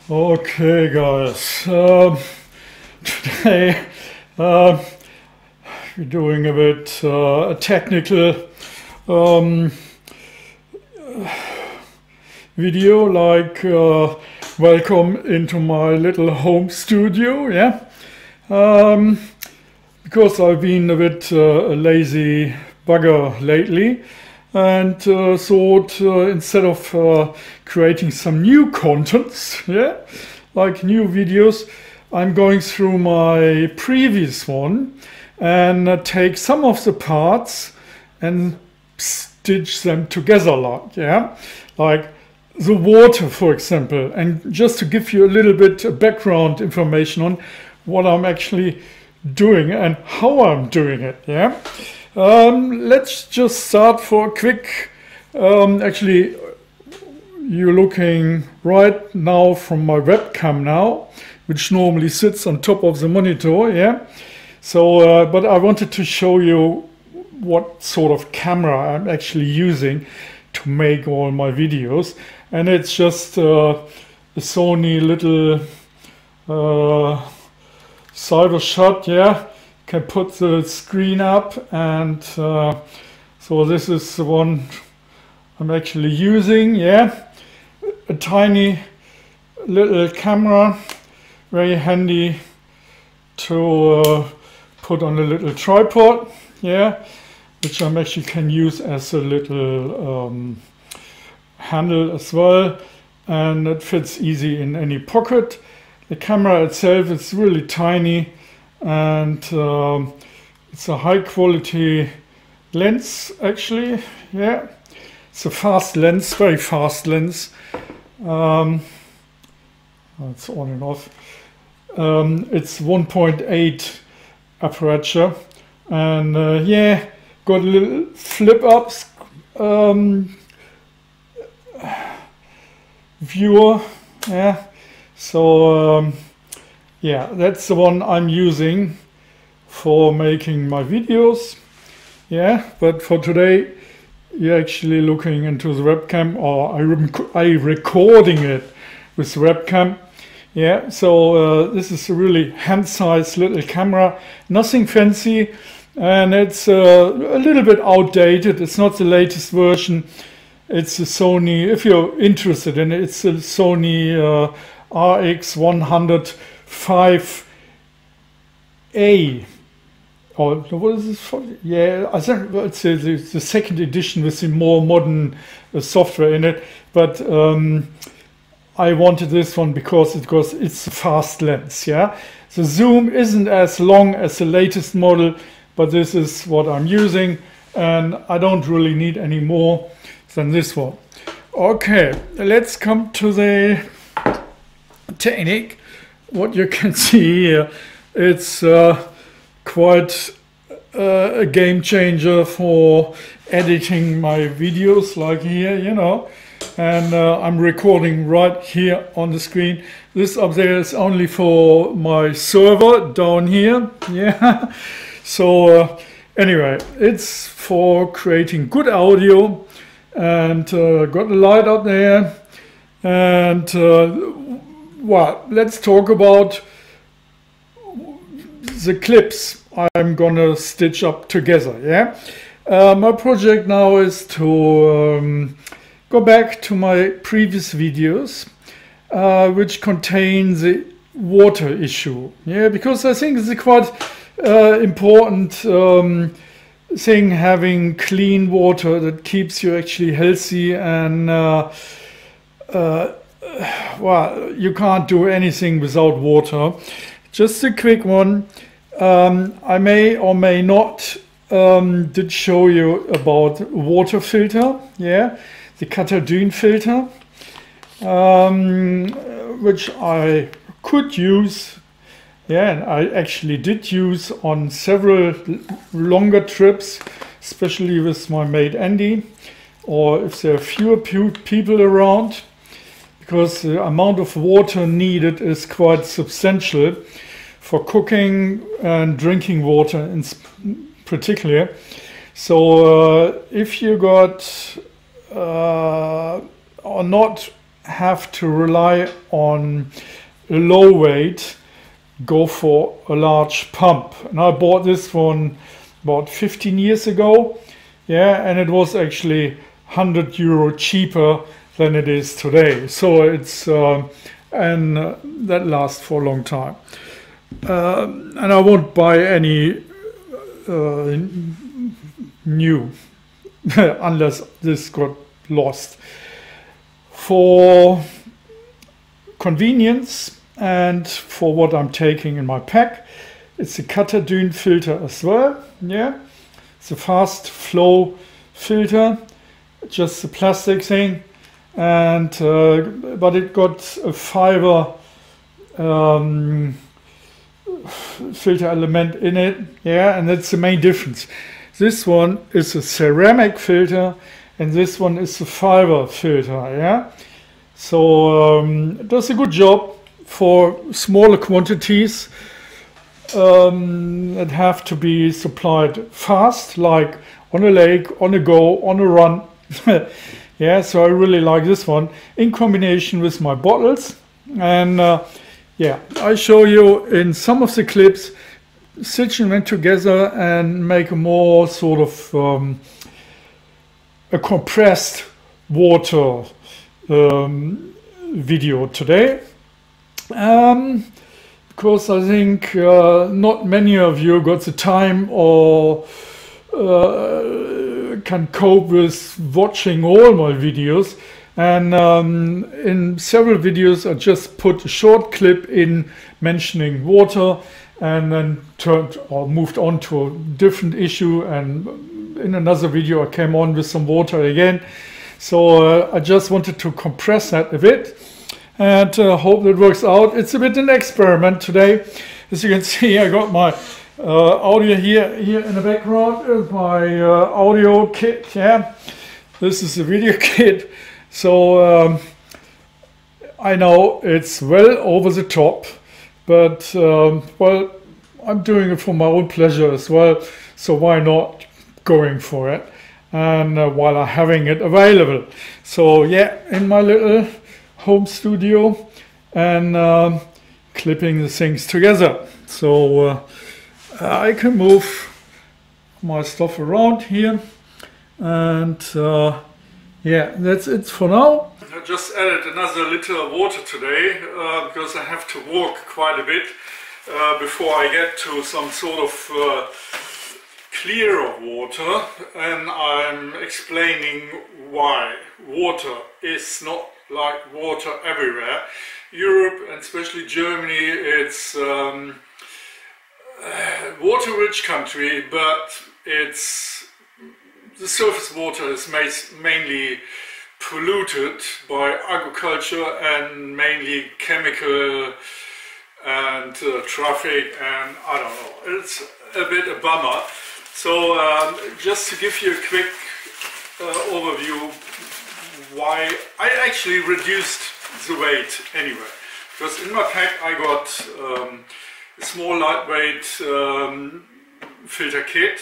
Okay, guys. Today we're doing a bit a technical um, video, like welcome into my little home studio. Yeah, because I've been a bit a lazy bugger lately, and thought instead of creating some new contents, yeah, like new videos, I'm going through my previous one and take some of the parts and stitch them together, like the water, for example, and just to give you a little bit of background information on what I'm actually doing and how I'm doing it. Yeah. Let's just start for a quick. Actually, you're looking right now from my webcam now, which normally sits on top of the monitor. Yeah. So, but I wanted to show you what sort of camera I'm actually using to make all my videos, and it's just a Sony little Cybershot. Yeah. Can put the screen up, and so this is the one I'm actually using. Yeah, a tiny little camera, very handy to put on a little tripod. Yeah, which I actually can use as a little handle as well, and it fits easy in any pocket. The camera itself is really tiny, and it's a high quality lens actually. Yeah, it's a fast lens, very fast lens. It's on and off. It's 1.8 aperture, and yeah, got a little flip up viewer. Yeah, so yeah, that's the one I'm using for making my videos. Yeah, but for today, you're actually looking into the webcam, or I'm recording it with the webcam. Yeah, so this is a really hand-sized little camera, nothing fancy, and it's a little bit outdated. It's not the latest version. It's a Sony, if you're interested in it, it's a Sony RX100 5A, or what is this for? Yeah, I think it's the second edition with the more modern software in it. But I wanted this one because it's a fast lens. Yeah, the zoom isn't as long as the latest model, but this is what I'm using, and I don't really need any more than this one. Okay, let's come to the technique. What you can see here, it's quite a game changer for editing my videos, like here, you know. And I'm recording right here on the screen. This up there is only for my server down here. Yeah. So anyway, it's for creating good audio, and got the light up there, and well, let's talk about the clips I'm gonna stitch up together. Yeah, my project now is to go back to my previous videos, which contain the water issue. Yeah, because I think it's a quite important thing, having clean water that keeps you actually healthy, and well, you can't do anything without water. Just a quick one. I may or may not did show you about water filter. Yeah, the Katadyn filter, which I could use. Yeah, and I actually did use on several longer trips, especially with my mate Andy, or if there are fewer people around, because the amount of water needed is quite substantial for cooking and drinking water in particular. So if you got or not have to rely on a low weight, go for a large pump. And I bought this one about 15 years ago, yeah, and it was actually €100 cheaper than it is today. So it's that lasts for a long time. And I won't buy any new unless this got lost. For convenience and for what I'm taking in my pack, it's a Katadyn filter as well. Yeah, it's a fast flow filter, just a plastic thing, and but it got a fiber filter element in it. Yeah, and that's the main difference. This one is a ceramic filter and this one is a fiber filter. Yeah, so it does a good job for smaller quantities that have to be supplied fast, like on a lake, on a go, on a run. Yeah, so I really like this one in combination with my bottles. And yeah, I show you in some of the clips stitching them together and make a more sort of a compressed water video today. Because I think not many of you got the time or can cope with watching all my videos, and in several videos I just put a short clip in mentioning water and then turned or moved on to a different issue, and in another video I came on with some water again. So I just wanted to compress that a bit and hope that works out. It's a bit an experiment today. As you can see, I got my audio here in the background is my audio kit. Yeah, this is a video kit. So I know it's well over the top, but well, I'm doing it for my own pleasure as well. So why not going for it? And while I'm having it available. So yeah, in my little home studio and clipping the things together. So I can move my stuff around here, and yeah, that's it for now. I just added another liter of water today because I have to walk quite a bit before I get to some sort of clearer water, and I'm explaining why wata is not like water everywhere. Europe and especially Germany, it's water-rich country, but the surface water is mainly polluted by agriculture and mainly chemical and traffic, and I don't know, it's a bit a bummer. So just to give you a quick overview why I actually reduced the weight anyway, because in my pack I got a small lightweight filter kit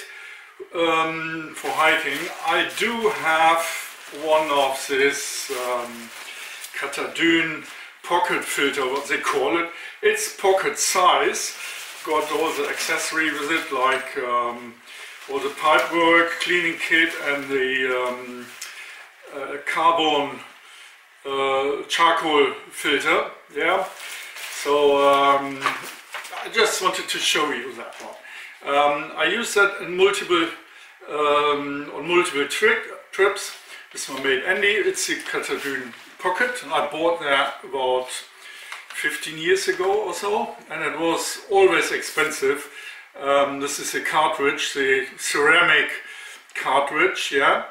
for hiking. I do have one of this Katadyn pocket filter, what they call it. It's pocket size, got all the accessory with it, like all the pipe work, cleaning kit, and the carbon charcoal filter. Yeah, so I just wanted to show you that one. I use that in multiple on multiple trips. This one made Andy. It's the Katadyn pocket, and I bought that about 15 years ago or so, and it was always expensive. This is a cartridge, the ceramic cartridge, yeah.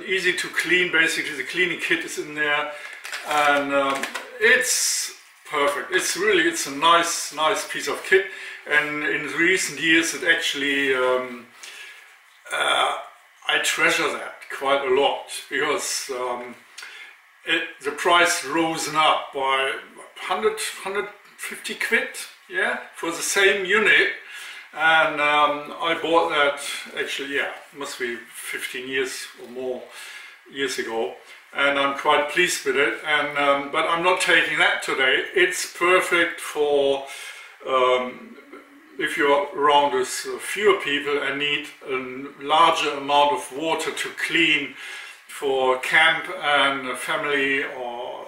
Easy to clean, basically the cleaning kit is in there, and it's perfect. It's a nice piece of kit, and in recent years it actually I treasure that quite a lot, because the price rose up by 150 quid, yeah, for the same unit. And I bought that actually, yeah, must be 15 years or more years ago, and I'm quite pleased with it. And but I'm not taking that today. It's perfect for if you're around with fewer people and need a larger amount of water to clean for camp and a family or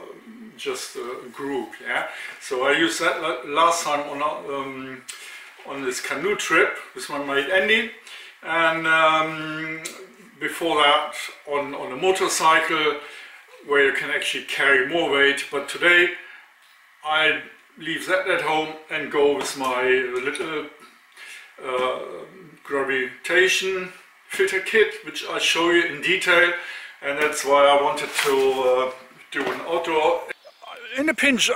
just a group. Yeah. So I used that last time on this canoe trip with my mate Andy, and before that on a motorcycle where you can actually carry more weight. But today I leave that at home and go with my little gravitation filter kit, which I'll show you in detail, and that's why I wanted to do an outdoor. In a pinch,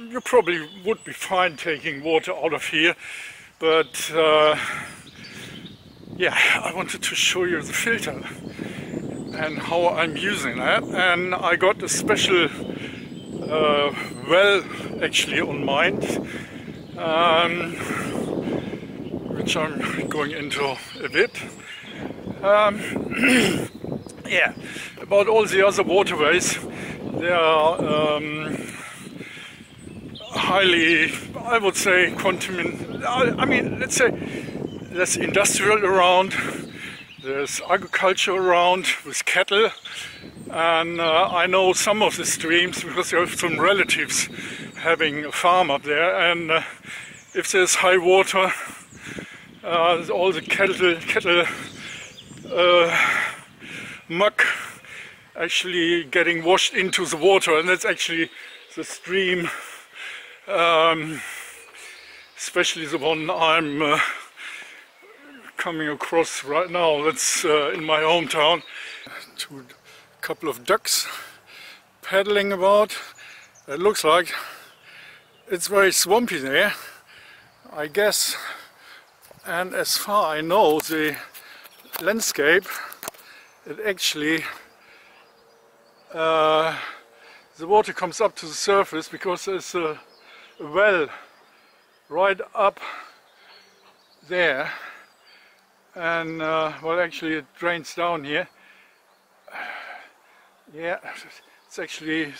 you probably would be fine taking water out of here, but yeah, I wanted to show you the filter and how I'm using that. And I got a special well actually on mind, which I'm going into a bit. Yeah, about all the other waterways, they are highly, I would say, contaminated. I mean, let's say there's industrial around, there's agriculture around with cattle, and I know some of the streams because I have some relatives having a farm up there, and if there's high water, all the cattle muck actually getting washed into the water, and that's actually the stream, especially the one I'm coming across right now. That's in my hometown. A couple of ducks paddling about. It looks like it's very swampy there, I guess, and as far I know, the landscape, it actually the water comes up to the surface because there's a well right up there, and well, actually it drains down here. Yeah, it's actually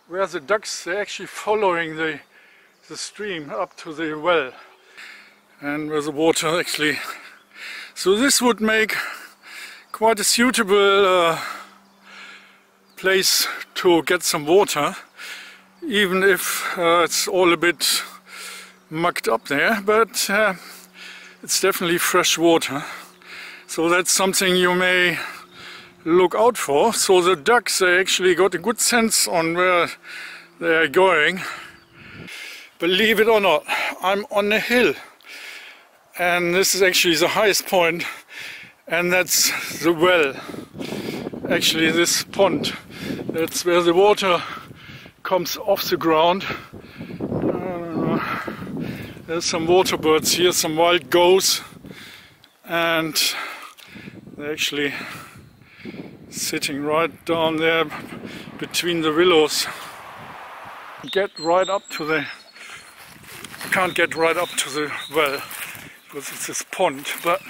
where the ducks, they're actually following the stream up to the well, and where the water actually, so this would make quite a suitable place to get some water, even if it's all a bit mucked up there, but it's definitely fresh water. So that's something you may look out for. So the ducks, they actually got a good sense on where they are going. Believe it or not, I'm on a hill, and this is actually the highest point, and that's the well. Actually, this pond, that's where the water comes off the ground. There's some water birds here, some wild goats, and they're actually sitting right down there between the willows. Get right up to the, can't get right up to the well because it's this pond, but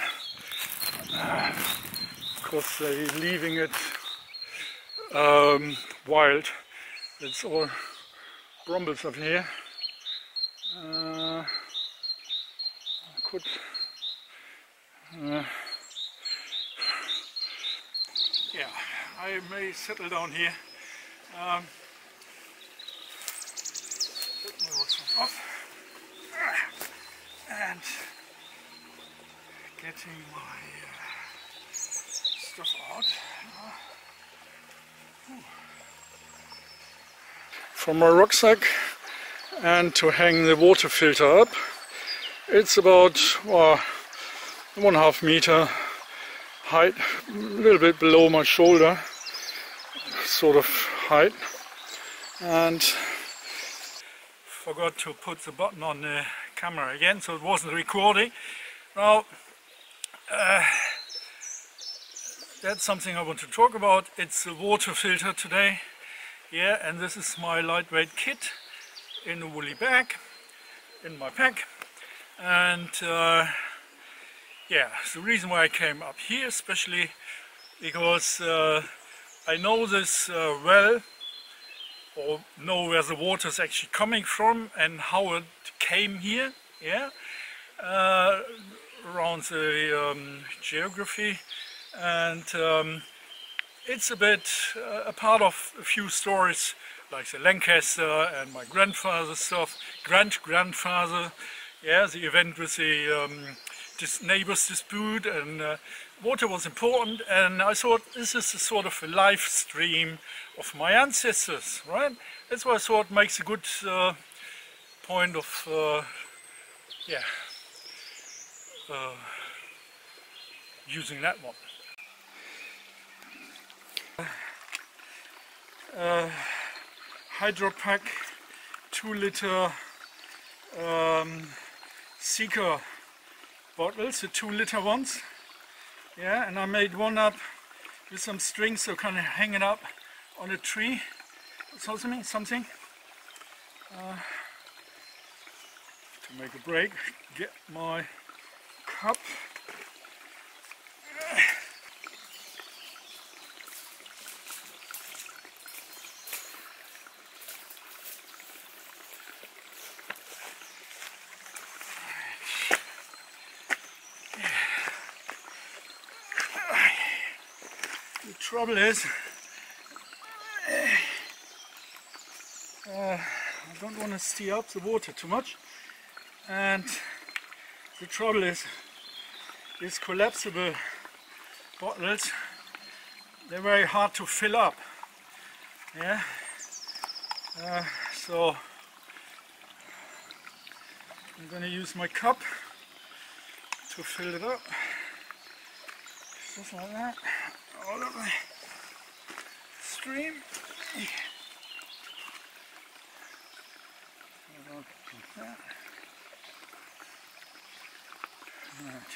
because they're leaving it wild. It's all brambles up here. Yeah, I may settle down here. Set my rocks off and getting my stuff out. From my rucksack, and to hang the water filter up, it's about 1.5 meter height, a little bit below my shoulder sort of height, and forgot to put the button on the camera again, so it wasn't recording. Now that's something I want to talk about. It's the water filter today. Yeah, and this is my lightweight kit in a woolly bag in my pack. And yeah, the reason why I came up here especially because I I know this well, or know where the water is actually coming from and how it came here, yeah, around the geography, and it's a bit a part of a few stories like the Lancaster and my grandfather's stuff, grandfather, yeah, the event with the neighbors dispute, and water was important, and I thought this is a sort of a live stream of my ancestors, right? That's what I thought makes a good point of, yeah, using that one. Hydropack 2-liter Seeker bottles, the 2-liter ones. Yeah, and I made one up with some strings, so kind of hang it up on a tree or something. To make a break, get my cup. The trouble is, I don't want to stir up the water too much, and the trouble is, these collapsible bottles, they're very hard to fill up, yeah, so I'm going to use my cup to fill it up, just like that, all of my stream. Like that. Right.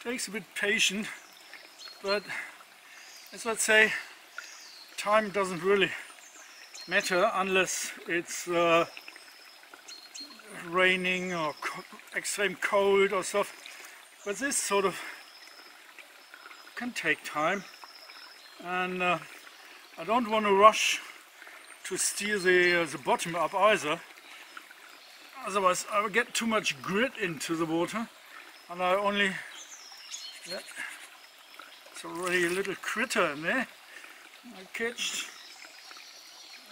Takes a bit patience, but as I say, time doesn't really matter unless it's raining or extreme cold or stuff. But this sort of can take time, and I don't want to rush to steer the bottom up either. Otherwise I will get too much grit into the water, and I only, yeah, it's already a little critter in there I catched.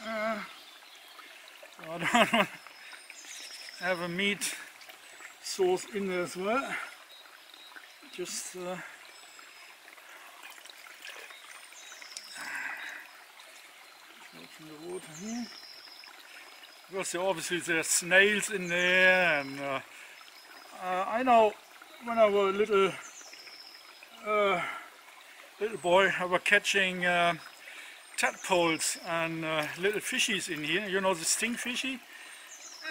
I don't want to have a meat source in there as well. Just from the water here. Because obviously there's snails in there, and I know when I was a little boy, I was catching tadpoles and little fishies in here. You know, the stingfishy,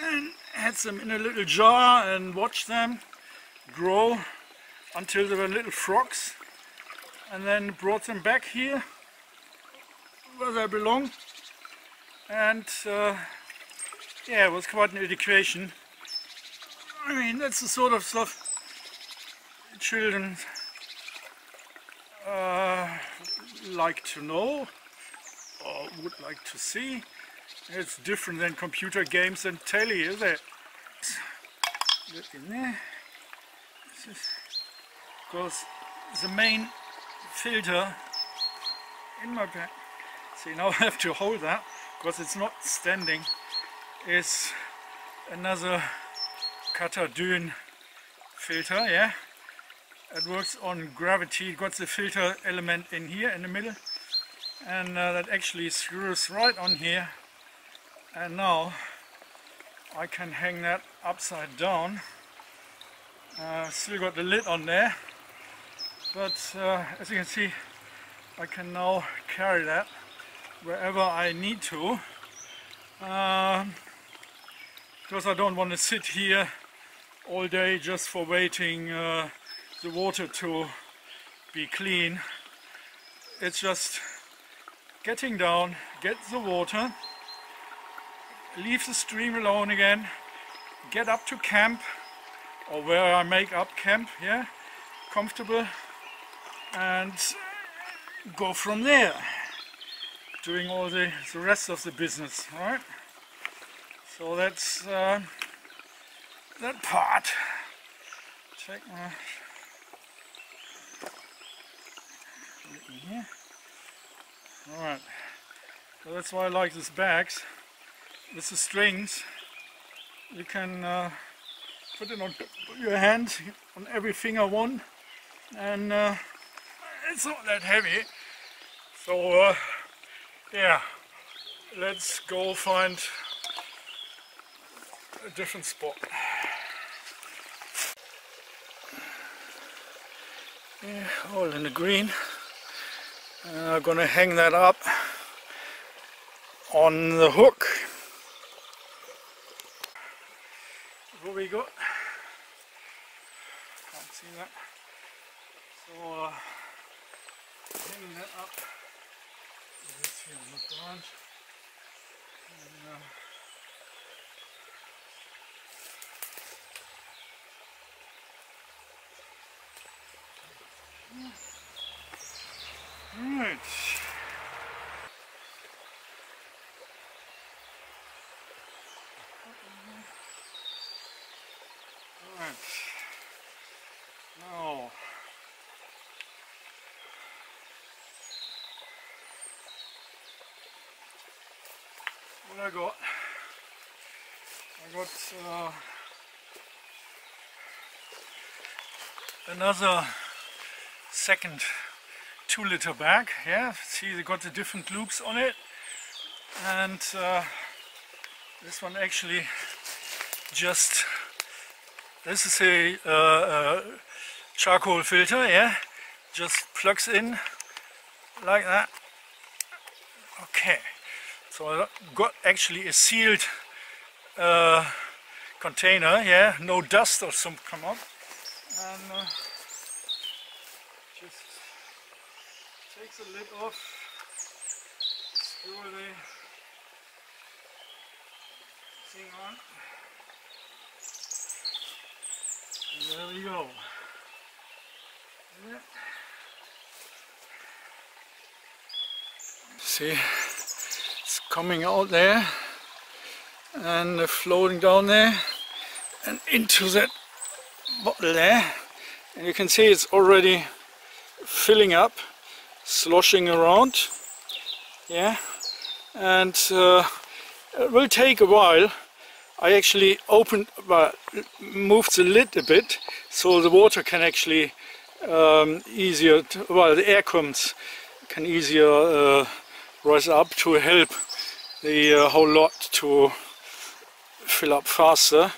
and had them in a little jar and watched them grow until they were little frogs, and then brought them back here where they belong, and yeah, it was quite an education. I mean, that's the sort of stuff children like to know or would like to see. It's different than computer games and telly, is it? Look in there. Because the main filter in my bag, see, now I have to hold that because it's not standing, is another Qatar Dune filter, yeah. It works on gravity. It got the filter element in here in the middle, and that actually screws right on here, and now I can hang that upside down. Still got the lid on there, but as you can see, I can now carry that wherever I need to, because I don't want to sit here all day just for waiting the water to be clean. It's just getting down, get the water, leave the stream alone again, get up to camp, or where I make up camp, yeah, comfortable, and go from there, doing all the rest of the business, right? So that's that part. Check my here. Alright, so that's why I like these bags with the strings. You can put it on your hand, on every finger one, and it's not that heavy. So yeah, let's go find a different spot. Yeah, all in the green. I'm gonna hang that up on the hook. What we got? Can't see that. So hanging that up. This here on the branch. And, right. Right. Now what I got another second 2-liter bag. Yeah, see, they got the different loops on it, and this one actually just, this is a charcoal filter. Yeah, just plugs in like that. Okay, so I got actually a sealed container. Yeah, no dust or some come up, and just takes the lid off, screw the thing on, and there we go. Yeah. See, it's coming out there and floating down there and into that bottle there, and you can see it's already filling up, sloshing around. Yeah, and it will take a while. I actually moved the lid a bit so the water can actually easier the air can easier rise up to help the whole lot to fill up faster.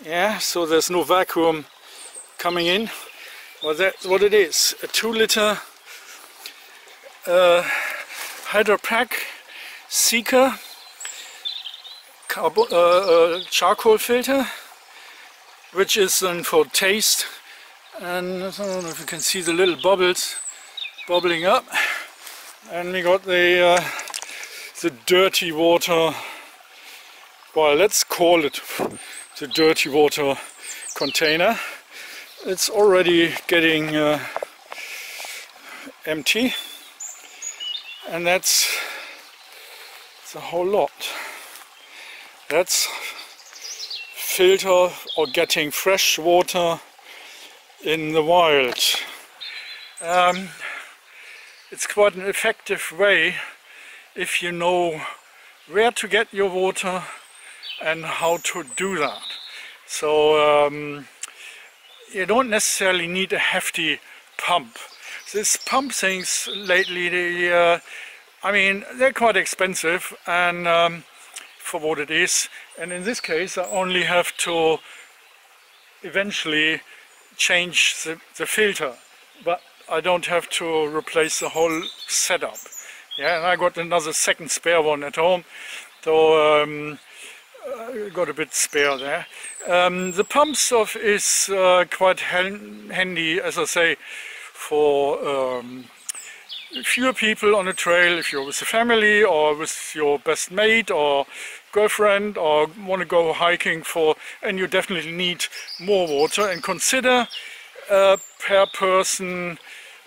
Yeah, so there's no vacuum coming in. Well, that's what it is. A 2-liter Hydra-Pac Seeker charcoal filter, which is then for taste. And I don't know if you can see the little bubbles bubbling up. And we got the dirty water, well, let's call it the dirty water container. It's already getting empty, and that's the whole lot. That's filter or getting fresh water in the wild. It's quite an effective way if you know where to get your water and how to do that. So you don't necessarily need a hefty pump. These pump things lately, I mean, they're quite expensive, and for what it is. And in this case, I only have to eventually change the filter, but I don't have to replace the whole setup. Yeah, and I got another second spare one at home, so got a bit spare there. The pump stuff is quite handy, as I say, for fewer people on a trail, if you're with a family or with your best mate or girlfriend, or want to go hiking and you definitely need more water. And consider per person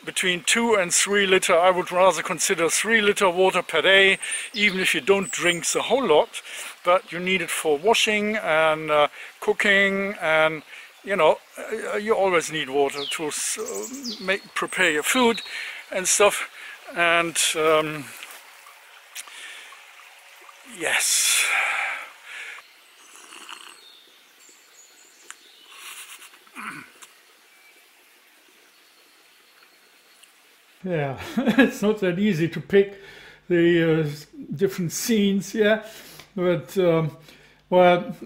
between 2 and 3 liter. I would rather consider 3 liter water per day, even if you don't drink the whole lot, but you need it for washing and cooking, and you know, you always need water to prepare your food and stuff. And yes. Yeah, it's not that easy to pick the different scenes, yeah, but well,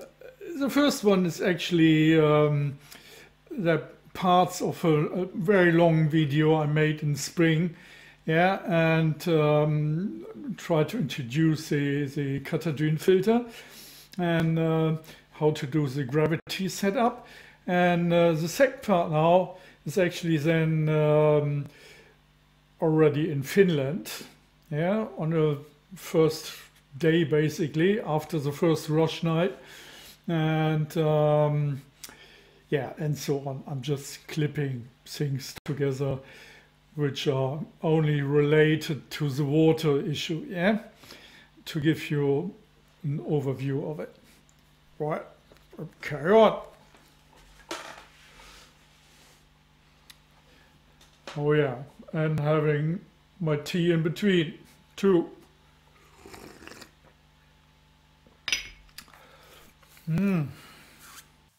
the first one is actually the parts of a very long video I made in spring, yeah, and try to introduce the Katadyn filter and how to do the gravity setup. And the second part now is actually then already in Finland, yeah, on the first day basically after the first rush night, and yeah, and so on. I'm just clipping things together which are only related to the water issue, yeah, to give you an overview of it. Right, carry on. Oh yeah, and having my tea in between too.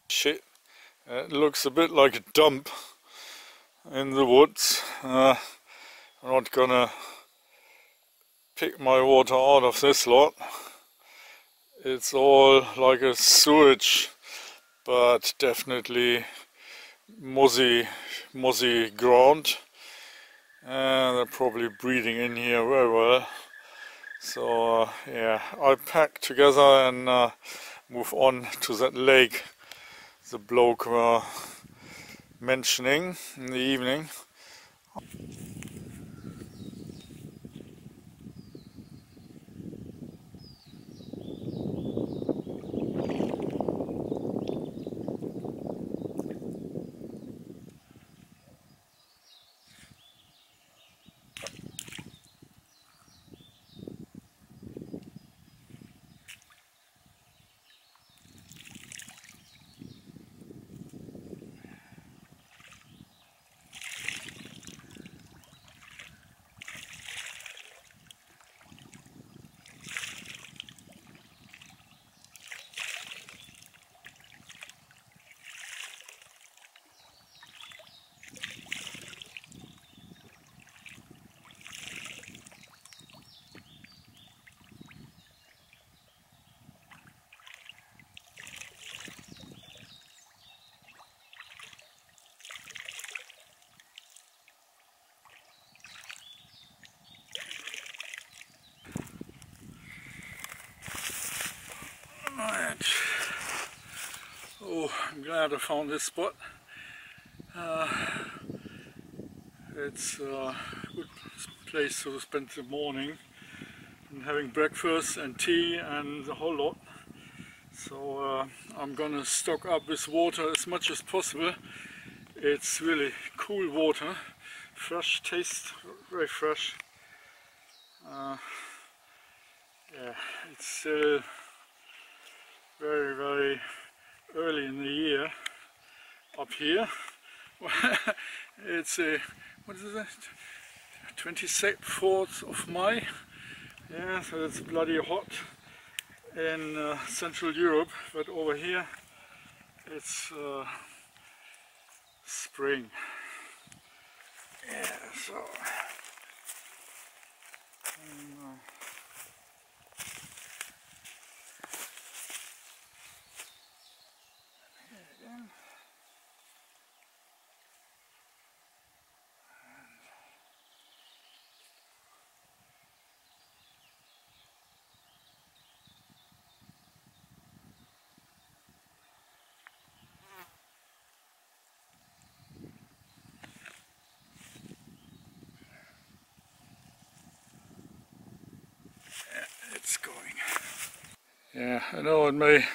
Shit, it looks a bit like a dump in the woods. I'm not gonna pick my water out of this lot. It's all like a sewage, but definitely mossy ground. And they're probably breathing in here very well. So yeah, I'll pack together and move on to that lake the bloke were mentioning in the evening. Right. Oh, I'm glad I found this spot. It's a good place to spend the morning and having breakfast and tea and the whole lot. So I'm gonna stock up with water as much as possible. It's really cool water, fresh taste, very fresh. Yeah, it's still very early in the year up here. It's a, what is that, 24th of May. Yeah, so it's bloody hot in Central Europe, but over here it's spring. Yeah, so again. It's going. Yeah, I know it may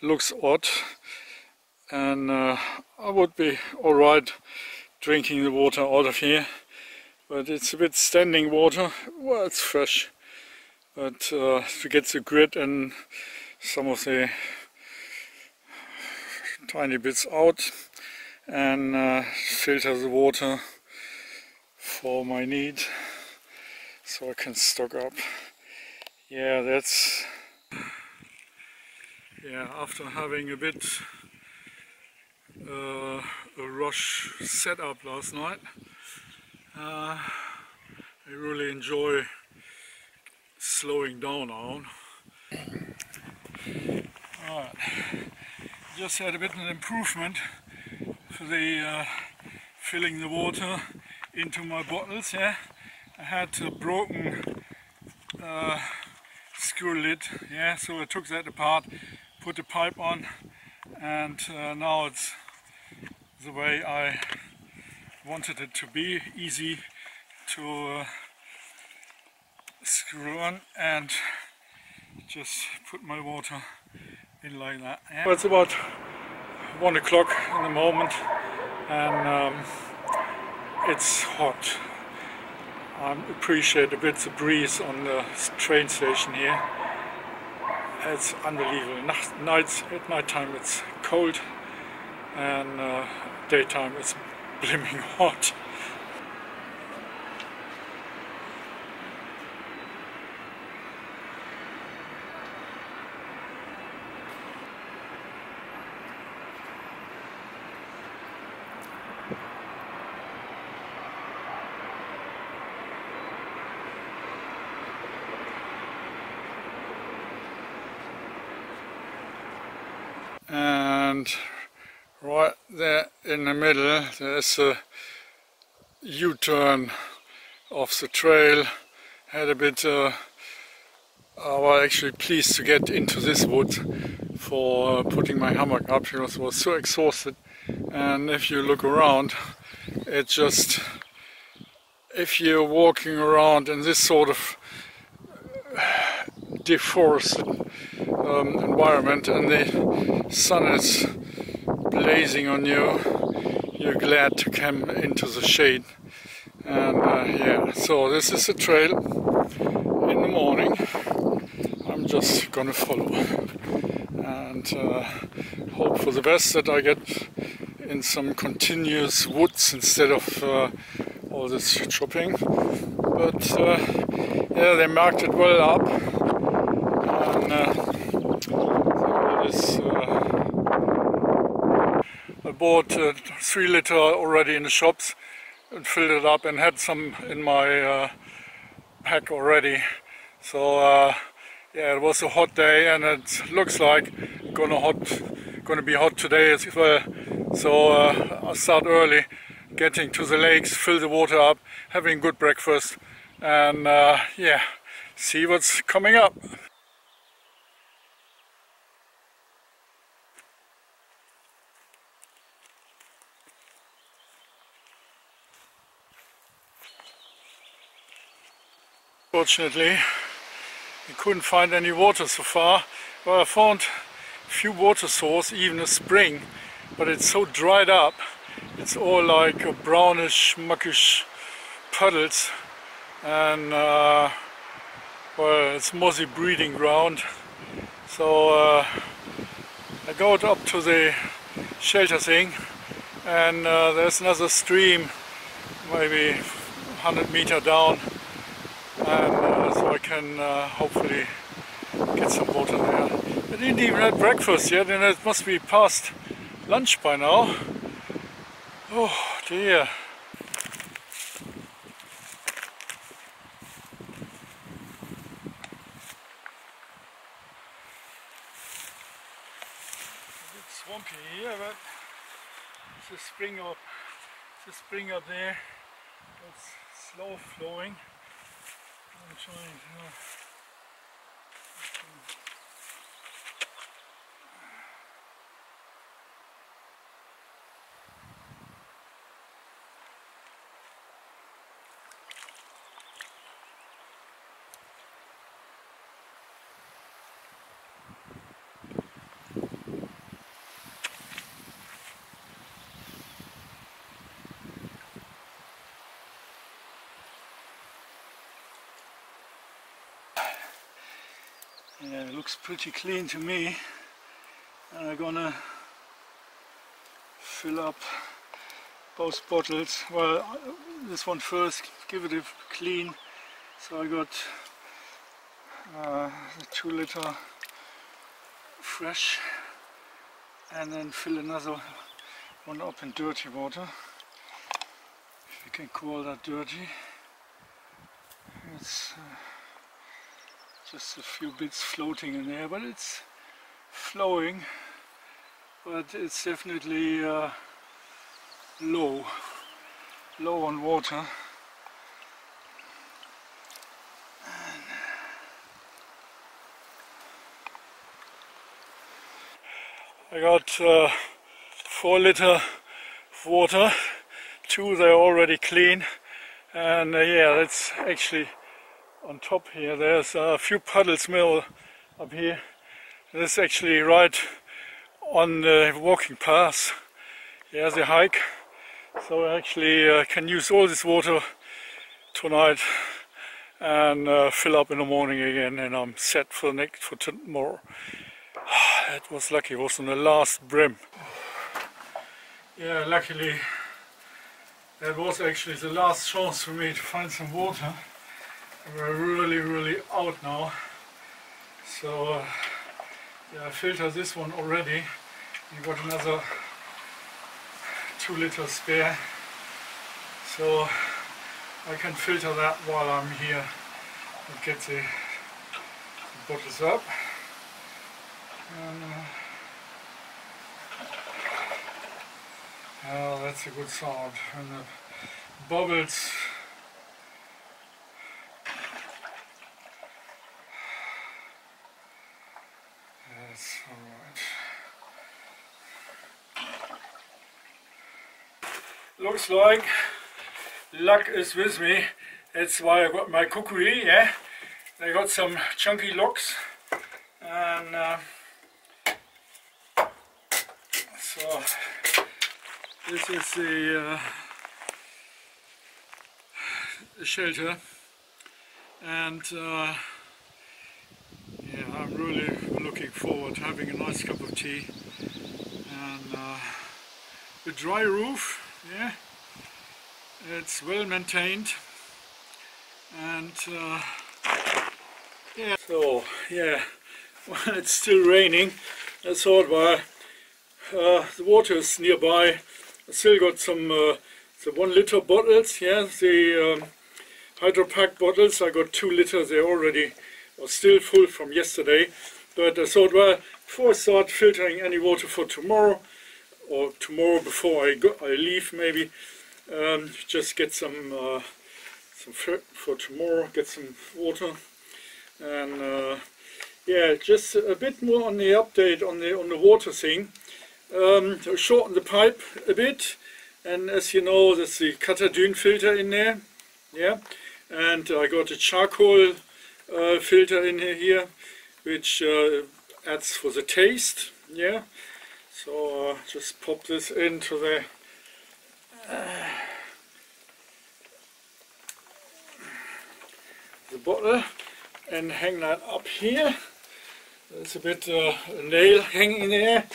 looks odd, and I would be alright drinking the water out of here, but it's a bit standing water. Well, it's fresh, but to get the grit and some of the tiny bits out and filter the water for my need so I can stock up. Yeah, that's after having a bit a rush setup last night, I really enjoy slowing down now. Alright, just had a bit of an improvement for the filling the water into my bottles. Yeah, I had a broken screw lid. Yeah, so I took that apart, put the pipe on, and now it's the way I wanted it to be, easy to screw on and just put my water in like that. Yeah. Well, it's about 1 o'clock in the moment and it's hot. I appreciate a bit the breeze on the train station here. It's unbelievable. At night time it's cold and daytime it's blimmin' hot. And right there in the middle there's a U-turn of the trail. Had a bit well, actually pleased to get into this wood for putting my hammock up because I was so exhausted. And if you look around, it just, if you're walking around in this sort of deforested environment and the sun is blazing on you, you're glad to come into the shade. And yeah, so this is a trail in the morning. I'm just gonna follow and hope for the best that I get in some continuous woods instead of all this chopping. But yeah, they marked it well up, and all this. I bought 3 liter already in the shops and filled it up and had some in my pack already. So yeah, it was a hot day and it looks like gonna be hot today as well. So I'll start early, getting to the lakes, fill the water up, having good breakfast, and yeah, see what's coming up. Fortunately, I couldn't find any water so far. Well, I found a few water sources, even a spring, but it's so dried up. It's all like a brownish, muckish puddles, and well, it's mossy breeding ground. So I go up to the shelter thing, and there's another stream, maybe 100 meters down. And so I can hopefully get some water there. I didn't even have breakfast yet, and it must be past lunch by now. Oh dear. A bit swampy here, but it's a spring up there. It's slow flowing. I'm trying to Yeah, it looks pretty clean to me. And I'm gonna fill up both bottles. Well, this one first, give it a clean. So I got the 2 liter fresh, and then fill another one up in dirty water, if you can call that dirty. It's just a few bits floating in there, but it's flowing, but it's definitely low on water. I got 4 liter of water, 2 they're already clean, and yeah, that's actually on top here. There's a few puddles more up here. This is actually right on the walking path. Yeah, the hike. So I actually can use all this water tonight and fill up in the morning again, and I'm set for tomorrow. That was lucky, it was on the last brim. Yeah, luckily that was actually the last chance for me to find some water. We're really out now. So yeah, I filtered this one already. I got another 2 liters spare. So I can filter that while I'm here and get the bottles up. And, oh, that's a good sound. And the bubbles. That's alright. Looks like luck is with me. That's why I got my kukui, yeah. I got some chunky locks, and so this is the shelter, and yeah, I'm really looking forward to having a nice cup of tea and a dry roof. Yeah, it's well maintained, and yeah. So yeah, well, it's still raining. I thought, well, the water is nearby. I still got some the 1 liter bottles. Yeah, the Hydro Pack bottles. I got 2 liters. They already are still full from yesterday. But I thought, well, before I start filtering any water for tomorrow, or tomorrow before I leave, maybe just get some for tomorrow. Get some water, and yeah, just a bit more on the update on the water thing. To shorten the pipe a bit, and as you know, there's the Katadyn filter in there. Yeah, and I got a charcoal filter in here, which adds for the taste. Yeah, so just pop this into the bottle and hang that up here. There's a bit a nail hanging there,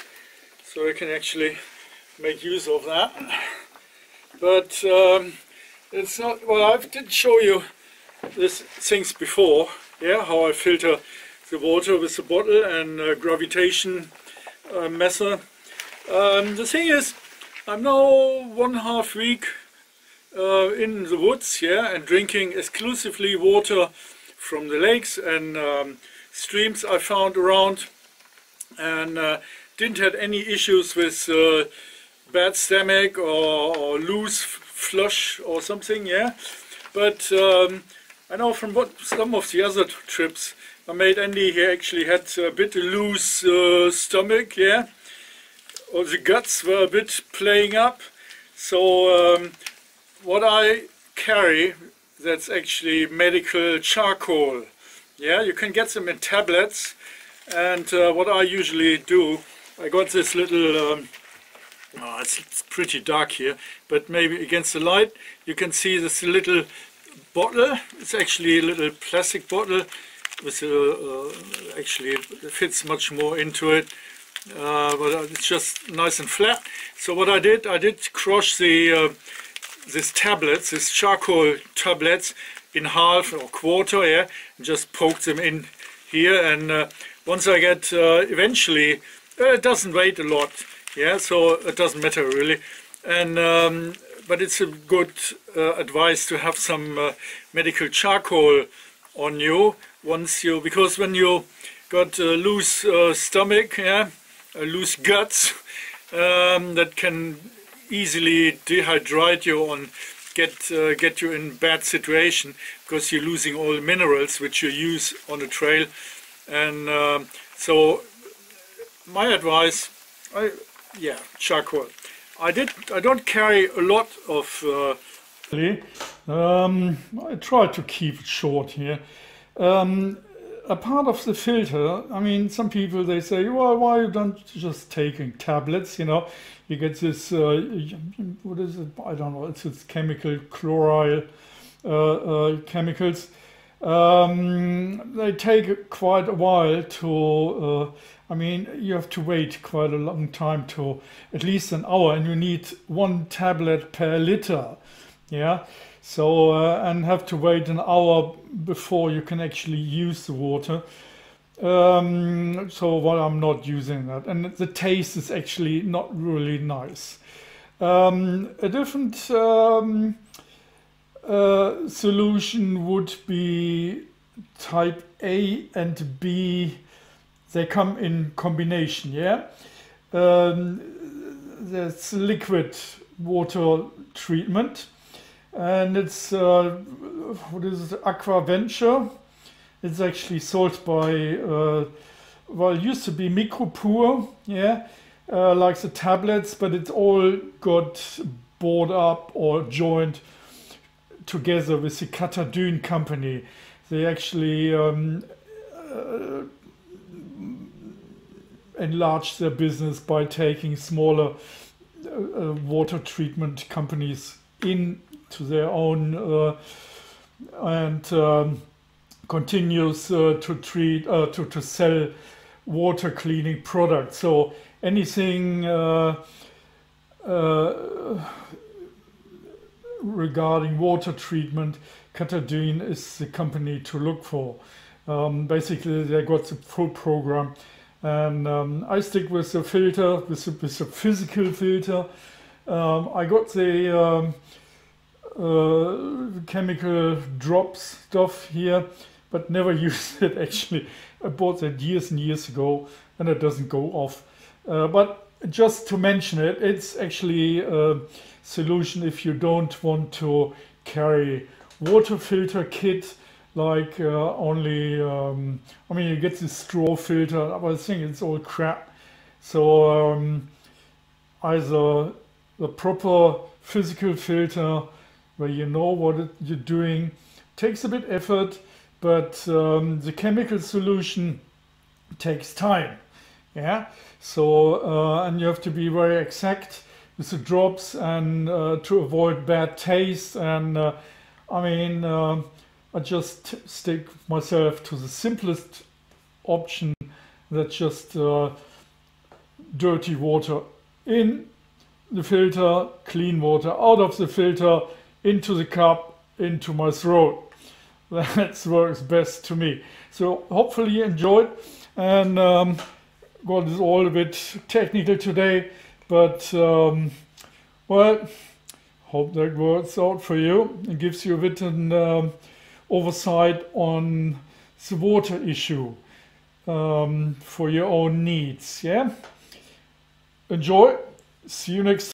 so I can actually make use of that. But it's not, well, I did show you these things before, yeah, how I filter the water with the bottle and gravitation method. The thing is, I'm now 1.5 weeks in the woods, yeah, and drinking exclusively water from the lakes and streams I found around, and didn't have any issues with bad stomach or loose flush or something, yeah. But I know from some of the other trips I made, Andy, he actually had a bit loose stomach, yeah, or the guts were a bit playing up. So what I carry, that's actually medical charcoal. Yeah, you can get them in tablets, and what I usually do, I got this little, it's pretty dark here, but maybe against the light you can see this little bottle. It's actually a little plastic bottle with actually it fits much more into it, but it's just nice and flat. So what I did crush these tablets, these charcoal tablets, in half or quarter, yeah, and just poke them in here. And once I get eventually, it doesn't weigh a lot, yeah, so it doesn't matter really. And but it's a good advice to have some medical charcoal on you because when you got a loose stomach, yeah, loose guts, that can easily dehydrate you and get you in bad situation because you're losing all the minerals which you use on the trail. And so my advice, charcoal. I don't carry a lot of I try to keep it short here. A part of the filter, I mean, some people, they say, well, why you don't just taking tablets, you know? You get this, what is it? I don't know, it's chemical, chloride chemicals. They take quite a while to, I mean, you have to wait quite a long time, to at least an hour, and you need 1 tablet per liter, yeah? So, and have to wait an hour before you can actually use the water. So, well, I'm not using that. And the taste is actually not really nice. A different solution would be type A and B. They come in combination, yeah? There's liquid water treatment. And it's, what is it, Aquaventure. It's actually sold by, well, it used to be Micropur, yeah, like the tablets, but it's all got bought up or joined together with the Katadyn company. They actually enlarged their business by taking smaller water treatment companies into their own and continues to treat to sell water cleaning products. So anything regarding water treatment, Katadyn is the company to look for. Basically, they got the full program, and I stick with the filter, with the physical filter. I got the chemical drops stuff here, but never used it actually. I bought that years and years ago, and it doesn't go off. But just to mention it, it's actually a solution if you don't want to carry water filter kit, like only, I mean, you get this straw filter, but I think it's all crap. So either the proper physical filter where you know what you're doing, takes a bit effort, but the chemical solution takes time, yeah? So, and you have to be very exact with the drops and to avoid bad taste. And I mean, I just stick myself to the simplest option, that's just dirty water in the filter, clean water out of the filter, into the cup, into my throat. That works best to me. So hopefully you enjoyed, and got this all a bit technical today, but well, hope that works out for you and gives you a bit an oversight on the water issue for your own needs. Yeah, enjoy. See you next time.